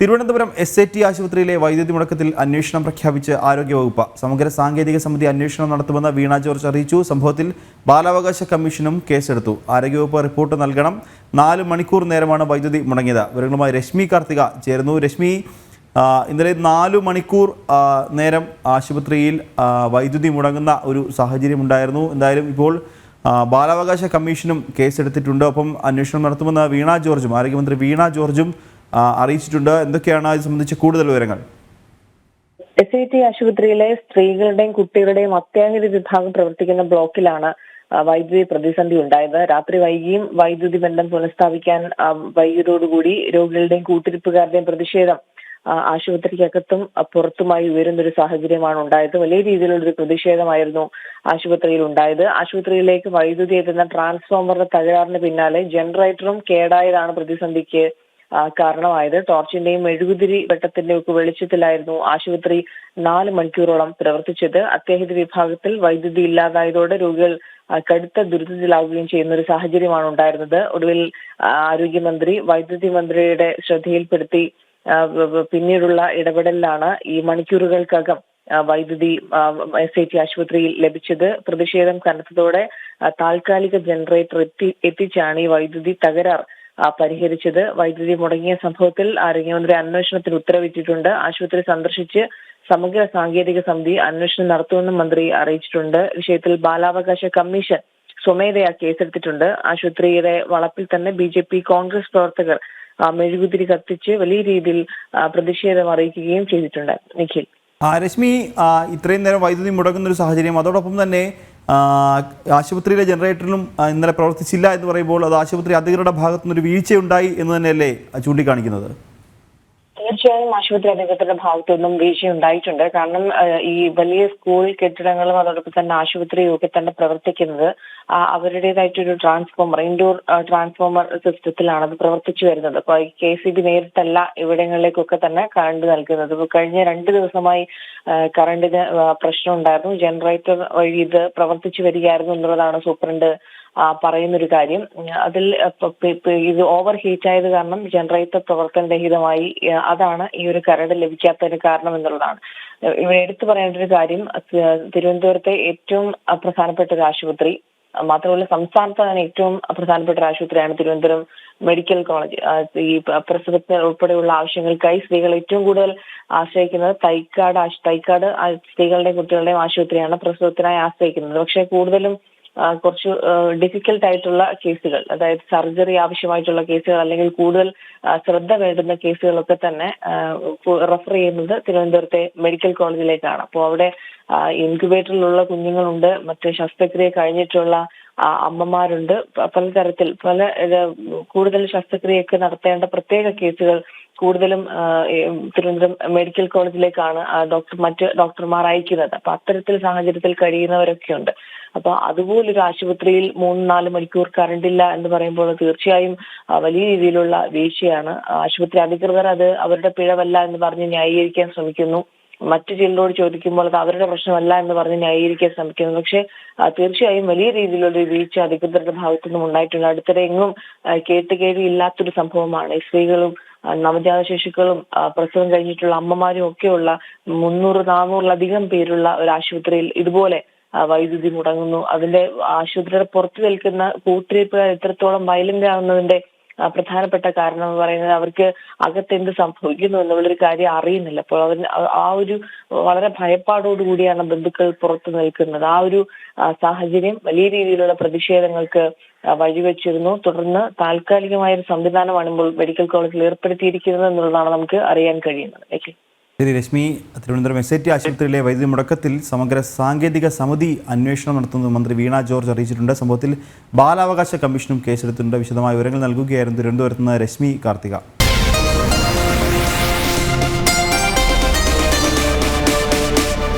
Thiruvananthapuram SAT ആശുപത്രിയിലെ വൈദ്യുതി മുടക്കത്തിൽ അന്വേഷണം പ്രഖ്യാപിച്ച് ആരോഗ്യവകുപ്പ്. സമഗ്ര സാങ്കേതിക സമിതി അന്വേഷണം നടത്തുമെന്ന് വീണ ജോർജ് അറിയിച്ചു. സംഭവത്തിൽ ബാലാവകാശ കമ്മീഷനും കേസെടുത്തു. ആരോഗ്യവകുപ്പ് റിപ്പോർട്ട് നൽകണം. 4 മണിക്കൂർ നേരമാണ് വൈദ്യുതി മുടങ്ങിയത്. വിവരങ്ങളുമായി രശ്മി കാർത്തിക ചേരുന്നു. രശ്മി, ഇന്നലെ 4 മണിക്കൂർ നേരം ആശുപത്രിയിൽ വൈദ്യുതി മുടങ്ങുന്ന ഒരു സാഹചര്യമുണ്ടായിരുന്നു. എന്തായാലും ഇപ്പോൾ ബാലാവകാശ കമ്മീഷനും കേസെടുത്തിട്ടുണ്ട്. ഒപ്പം അന്വേഷണം നടത്തുമെന്ന് ആരോഗ്യമന്ത്രി വീണ ജോർജും അറിയിച്ചിട്ടുണ്ട്. എന്തൊക്കെയാണ് ഇത് സംബന്ധിച്ച കൂടുതൽ വിവരങ്ങൾ? SAT ആശുപത്രിയിലെ സ്ത്രീകളുടെയും കുട്ടികളുടെയും അത്യാഹിത വിഭാഗം പ്രവർത്തിക്കുന്ന ബ്ലോക്കിലാണ് വൈദ്യുതി പ്രതിസന്ധി ഉണ്ടായത്. രാത്രി വൈകിയും വൈദ്യുതി ബന്ധം പുനഃസ്ഥാപിക്കാൻ വൈകിയതോടുകൂടി രോഗികളുടെയും കൂട്ടിരിപ്പുകാരുടെയും പ്രതിഷേധം ആശുപത്രിക്കകത്തും പുറത്തുമായി ഉയരുന്നൊരു സാഹചര്യമാണ് ഉണ്ടായത്. വലിയ രീതിയിലുള്ളൊരു പ്രതിഷേധമായിരുന്നു ആശുപത്രിയിൽ ഉണ്ടായത്. ആശുപത്രിയിലേക്ക് വൈദ്യുതി എത്തുന്ന ട്രാൻസ്ഫോമറിന്റെ തകരാറിന് പിന്നാലെ ജനറേറ്ററും കേടായതാണ് പ്രതിസന്ധിക്ക് കാരണമായത്. ടോർച്ചിന്റെയും മെഴുകുതിരി വെട്ടത്തിന്റെയും ഒക്കെ വെളിച്ചത്തിലായിരുന്നു ആശുപത്രി 4 മണിക്കൂറോളം പ്രവർത്തിച്ചത്. അത്യാഹിത വിഭാഗത്തിൽ വൈദ്യുതി ഇല്ലാതായതോടെ രോഗികൾ കടുത്ത ദുരിതത്തിലാവുകയും ചെയ്യുന്ന ഒരു സാഹചര്യമാണ് ഉണ്ടായിരുന്നത്. ഒടുവിൽ ആരോഗ്യമന്ത്രി വൈദ്യുതി മന്ത്രിയുടെ ശ്രദ്ധയിൽപ്പെടുത്തി പിന്നീടുള്ള ഇടപെടലിലാണ് ഈ മണിക്കൂറുകൾക്കകം വൈദ്യുതി SAT ആശുപത്രിയിൽ ലഭിച്ചത്. പ്രതിഷേധം കനത്തതോടെ താൽക്കാലിക ജനറേറ്റർ എത്തിച്ചാണ് ഈ വൈദ്യുതി തകരാർ പരിഹരിച്ചത്. വൈദ്യുതി മുടങ്ങിയ സംഭവത്തിൽ ആരോഗ്യമന്ത്രി അന്വേഷണത്തിന് ഉത്തരവിട്ടിട്ടുണ്ട്. ആശുപത്രി സന്ദർശിച്ച് സമഗ്ര സാങ്കേതിക സമിതി അന്വേഷണം നടത്തുമെന്നും മന്ത്രി അറിയിച്ചിട്ടുണ്ട്. വിഷയത്തിൽ ബാലാവകാശ കമ്മീഷൻ സ്വമേധയാ കേസെടുത്തിട്ടുണ്ട്. ആശുപത്രിയുടെ വളപ്പിൽ തന്നെ BJP കോൺഗ്രസ് പ്രവർത്തകർ മെഴുകുതിരി കത്തിച്ച് വലിയ രീതിയിൽ പ്രതിഷേധം അറിയിക്കുകയും ചെയ്തിട്ടുണ്ട്. നിഖിൽ, രശ്മി, ഇത്രയും നേരം വൈദ്യുതി മുടങ്ങുന്ന ഒരു സാഹചര്യം, അതോടൊപ്പം തന്നെ ആശുപത്രിയിലെ ജനറേറ്ററിനും ഇന്നലെ പ്രവർത്തിച്ചില്ല എന്ന് പറയുമ്പോൾ അത് ആശുപത്രി അധികൃതരുടെ ഭാഗത്തു നിന്നൊരു വീഴ്ചയുണ്ടായി എന്ന് തന്നെയല്ലേ ചൂണ്ടിക്കാണിക്കുന്നത്? തീർച്ചയായും ആശുപത്രി അധികൃതരുടെ ഭാഗത്തു നിന്നും വീഴ്ചയുണ്ടായിട്ടുണ്ട്. കാരണം ഈ വലിയ സ്കൂൾ കെട്ടിടങ്ങളും അതോടൊപ്പം തന്നെ ആശുപത്രിയും ഒക്കെ തന്നെ പ്രവർത്തിക്കുന്നത് അവരുടേതായിട്ടൊരു ട്രാൻസ്ഫോമർ, ഇൻഡോർ ട്രാൻസ്ഫോമർ സിസ്റ്റത്തിലാണ് അത് പ്രവർത്തിച്ചു വരുന്നത്. അപ്പൊ KCB നേരിട്ടല്ല ഇവിടങ്ങളിലേക്കൊക്കെ തന്നെ കറണ്ട് നൽകുന്നത്. കഴിഞ്ഞ 2 ദിവസമായി കറണ്ടിന് പ്രശ്നം ഉണ്ടായിരുന്നു. ജനറേറ്റർ വഴി ഇത് പ്രവർത്തിച്ചു വരികയായിരുന്നു എന്നുള്ളതാണ് സൂപ്രണ്ട് പറയുന്നൊരു കാര്യം. അതിൽ ഇത് ഓവർ ഹീറ്റ് ആയത് കാരണം ജനറേറ്റർ പ്രവർത്തനരഹിതമായി. അതാണ് ഈ ഒരു കറണ്ട് ലഭിക്കാത്തതിന് കാരണം എന്നുള്ളതാണ്. ഇവിടെ എടുത്തു പറയേണ്ട ഒരു കാര്യം, തിരുവനന്തപുരത്തെ ഏറ്റവും പ്രധാനപ്പെട്ട ഒരു ആശുപത്രി, മാത്രമല്ല സംസ്ഥാനത്ത് തന്നെ ഏറ്റവും പ്രധാനപ്പെട്ട ഒരു ആശുപത്രിയാണ് തിരുവനന്തപുരം മെഡിക്കൽ കോളേജ്. ഈ പ്രസവത്തിന് ഉൾപ്പെടെയുള്ള ആവശ്യങ്ങൾക്കായി സ്ത്രീകൾ ഏറ്റവും കൂടുതൽ ആശ്രയിക്കുന്നത് തൈക്കാട് സ്ത്രീകളുടെയും കുട്ടികളുടെയും ആശുപത്രിയാണ് പ്രസവത്തിനായി ആശ്രയിക്കുന്നത്. പക്ഷേ കൂടുതലും കുറച്ച് ഡിഫിക്കൽട്ട് ആയിട്ടുള്ള കേസുകൾ, അതായത് സർജറി ആവശ്യമായിട്ടുള്ള കേസുകൾ അല്ലെങ്കിൽ കൂടുതൽ ശ്രദ്ധ വേണ്ടുന്ന കേസുകളൊക്കെ തന്നെ റെഫർ ചെയ്യുന്നത് തിരുവനന്തപുരത്തെ മെഡിക്കൽ കോളേജിലേക്കാണ്. അപ്പോൾ അവിടെ ഇൻക്യുബേറ്ററിലുള്ള കുഞ്ഞുങ്ങളുണ്ട്, മറ്റ് ശസ്ത്രക്രിയ കഴിഞ്ഞിട്ടുള്ള അമ്മമാരുണ്ട്, പലതരത്തിൽ കൂടുതൽ ശസ്ത്രക്രിയയൊക്കെ നടത്തേണ്ട പ്രത്യേക കേസുകൾ കൂടുതലും തിരുവനന്തപുരം മെഡിക്കൽ കോളേജിലേക്കാണ് മറ്റ് ഡോക്ടർമാർ അയക്കുന്നത്. അപ്പൊ അത്തരത്തിൽ സാഹചര്യത്തിൽ കഴിയുന്നവരൊക്കെ ഉണ്ട്. അപ്പൊ അതുപോലൊരു ആശുപത്രിയിൽ 3-4 മണിക്കൂർ കറണ്ടില്ല എന്ന് പറയുമ്പോൾ തീർച്ചയായും വലിയ രീതിയിലുള്ള വീഴ്ചയാണ്. ആശുപത്രി അധികൃതർ അത് അവരുടെ പിഴവല്ല എന്ന് പറഞ്ഞ് ന്യായീകരിക്കാൻ ശ്രമിക്കുന്നു. മറ്റു ചിലരോട് ചോദിക്കുമ്പോൾ അത് അവരുടെ പ്രശ്നമല്ല എന്ന് പറഞ്ഞ് ന്യായീകരിക്കാൻ ശ്രമിക്കുന്നു. പക്ഷെ തീർച്ചയായും വലിയ രീതിയിലുള്ള വീഴ്ച അധികൃതരുടെ ഭാഗത്തുനിന്നും ഉണ്ടായിട്ടുണ്ട്. അടുത്തിടെ എങ്ങും കേട്ടുകേൾവിയില്ലാത്തൊരു സംഭവമാണ്. ഈ സ്ത്രീകളും നവജാത ശിശുക്കളും പ്രസവം കഴിഞ്ഞിട്ടുള്ള അമ്മമാരും ഒക്കെയുള്ള 300-400-ലധികം പേരുള്ള ഒരു ആശുപത്രിയിൽ ഇതുപോലെ വൈദ്യുതി മുടങ്ങുന്നു. അതിന്റെ ആശുപത്രിയുടെ പുറത്തു നിൽക്കുന്ന കൂട്ടിരിപ്പുകാർ എത്രത്തോളം വയലന്റ് ആവുന്നതിന്റെ പ്രധാനപ്പെട്ട കാരണം എന്ന് പറയുന്നത് അവർക്ക് അകത്ത് എന്ത് സംഭവിക്കുന്നു എന്നുള്ളൊരു കാര്യം അറിയുന്നില്ല. അപ്പോൾ ആ ഒരു വളരെ ഭയപ്പാടോടുകൂടിയാണ് ബന്ധുക്കൾ പുറത്തു നിൽക്കുന്നത്. ആ ഒരു സാഹചര്യം വലിയ രീതിയിലുള്ള പ്രതിഷേധങ്ങൾക്ക് വഴിവെച്ചിരുന്നു. തുടർന്ന് താൽക്കാലികമായ ഒരു സംവിധാനമാണ് ഇപ്പോൾ മെഡിക്കൽ കോളേജിൽ ഏർപ്പെടുത്തിയിരിക്കുന്നത് എന്നുള്ളതാണ് നമുക്ക് അറിയാൻ കഴിയുന്നത്. ശരി രശ്മി, തിരുവനന്തപുരം SAT ആശുപത്രിയിലെ വൈദ്യുതി മുടക്കത്തിൽ സമഗ്ര സാങ്കേതിക സമിതി അന്വേഷണം നടത്തുന്നത് മന്ത്രി വീണ ജോർജ് അറിയിച്ചിട്ടുണ്ട്. സംഭവത്തിൽ ബാലാവകാശ കമ്മീഷനും കേസെടുത്തിട്ടുണ്ട്. വിശദമായ വിവരങ്ങൾ നൽകുകയായിരുന്നു തിരുവനന്തപുരത്ത് നിന്ന് രശ്മി കാർത്തിക.